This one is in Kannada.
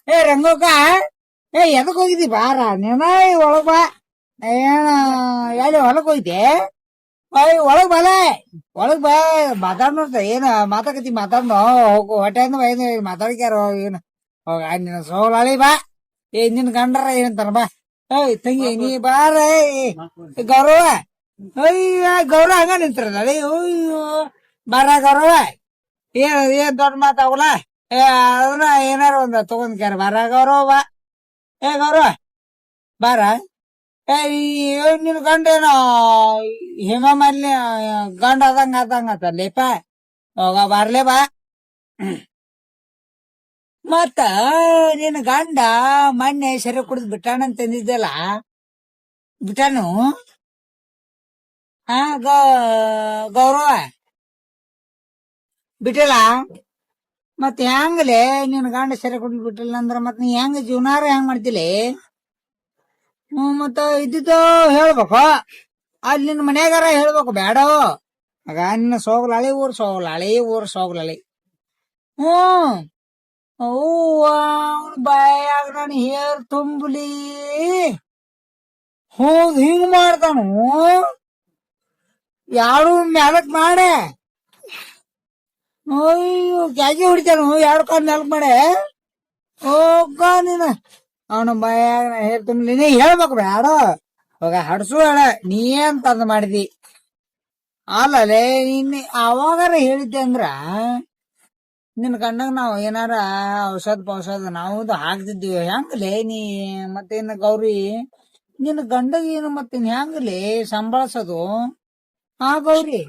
ಏ ರಂಗೋಕ ಎದಕ್ ಹೋಗಿದ್ದಿ ಬಾರ ನೀನ ಒಳಗ್ ಬಾ. ಏನ ಎಲ್ಲಿ ಹೊಲಕ್ ಹೋಯ್ತೆ? ಒಳಗ್ ಬಾಲ, ಒಳಗ್ ಬಾ. ಮಾತಾಡ್ನೋ ಏನ ಮಾತಾಡಕತಿ ಮಾತಾಡ್ನೋ. ಹೋಗು ಹೊಟ್ಟೆ ಮಾತಾಡ್ಕ್ಯಾರ ಏನ. ಹೋಗ ನಿನ್ನ ಸೋಲಾಳಿ ಬಾ. ನಿನ್ ಗಂಡರ ಏನಂತಾರ ಬಾ. ಏಯ್ ತಂಗಿ ನೀ ಬಾರ. ಗೌರವ ಅಯ್ಯ ಗೌರವ ಹಂಗ ನಿಂತಿರಲ್ಲ. ಅಯ್ಯೋ ಬಾರ ಗೌರವ. ಏನ್ ದೊಡ್ಡ ಮಾತಾವಲ್ಲ. ಅದನ್ನ ಏನಾರ ಒಂದ್ ತಗೊಂಡ್ಕ್ಯಾರ ಬಾರ ಗೌರವ ಬಾ. ಏ ಗೌರವ ಬಾರ. ನಿನ್ ಗಂಡ ಏನೋ ಹಿಮ ಮಲ್ಯ ಗಂಡ ಆದಂಗತ್ತಲ್ಲೇಪ. ಹೋಗ ಬಾರ್ಲೆ ಬಾ. ಮತ್ತ ನಿನ್ ಗಂಡ ಮೊನ್ನೆ ಸರಿ ಕುಡಿದ್ ಬಿಟ್ಟಾನಂತ ತಂದಿದ್ದಲ್ಲ, ಬಿಟ್ಟಾನು? ಹಾ ಗೌರವ ಬಿಟ್ಟಿಲ್ಲ. ಮತ್ ಹೆಂಗಲೆ ನಿನ್ ಗಂಡ ಸರಿ ಕುಡಿದ್ ಬಿಟ್ಟಿಲ್ಲ ಅಂದ್ರ ಮತ್ ನೀ ಹೆಂಗ ಜೀವನಾರ ಹೆಂಗ್ ಮಾಡ್ತಿಲಿ? ಮತ್ತ ಇದ್ದಿದ್ದು ಹೇಳ್ಬೇಕು. ಅಲ್ಲಿ ನಿನ್ ಮನ್ಯಾಗಾರ ಹೇಳ್ಬೇಕು ಬೇಡ. ಆಗ ನಿನ್ನ ಸೋಗ್ಲಾಳಿ ಊರ್ ಸೋಗ್ಲಾಳಿ ಊರ್ ಸೋಗ್ಲಾಳಿ. ಹ್ಮ್ ಅವ್ವ ಬಾಯಾಗ ನಾನು ಹೇರ್ ತುಂಬಲಿ. ಹೌದ್ ಹಿಂಗ್ ಮಾಡ್ತಾನು. ಯಾರು ಮ್ಯಾಲಕ್ ಮಾಡೆ. ಅಯ್ಯೋ ಕ್ಯಾಕಿ ಹೊಡಿತಾನು ಎರಡು ಕಾಲ್ ಮ್ಯಾಲಕ್ ಮಾಡೆ. ಹೋಗ ನೀನ ಅವನ ಬಾಯಾಗ ಹೇರ್ ತುಂಬಲಿ. ನೀ ಹೇಳ್ಬೇಕು ಬೇಡ. ಹೋಗ ಹಡ್ಸು ಹೇಳ ನೀ ಏನ್ ತಂದ್ ಮಾಡಿದಿ. ಅಲ್ಲಲೇ ನಿನ್ನ ಅವಾಗಾರ ಹೇಳಿದ್ದೆ ಅಂದ್ರ ನಿನ್ ಗಂಡಂಗ ನಾವ್ ಏನಾರ ಔಷಧ ನಾವು ಹಾಕ್ತಿದ್ವಿ. ಹೆಂಗಲೇ ನೀ ಮತ್ತೇನ ಗೌರಿ ನಿನ್ ಗಂಡಗ ಏನು ಮತ್ತೇನ್ ಹೆಂಗಲೇ ಸಂಭಾಳ್ಸೋದು? ಹಾ ಗೌರಿ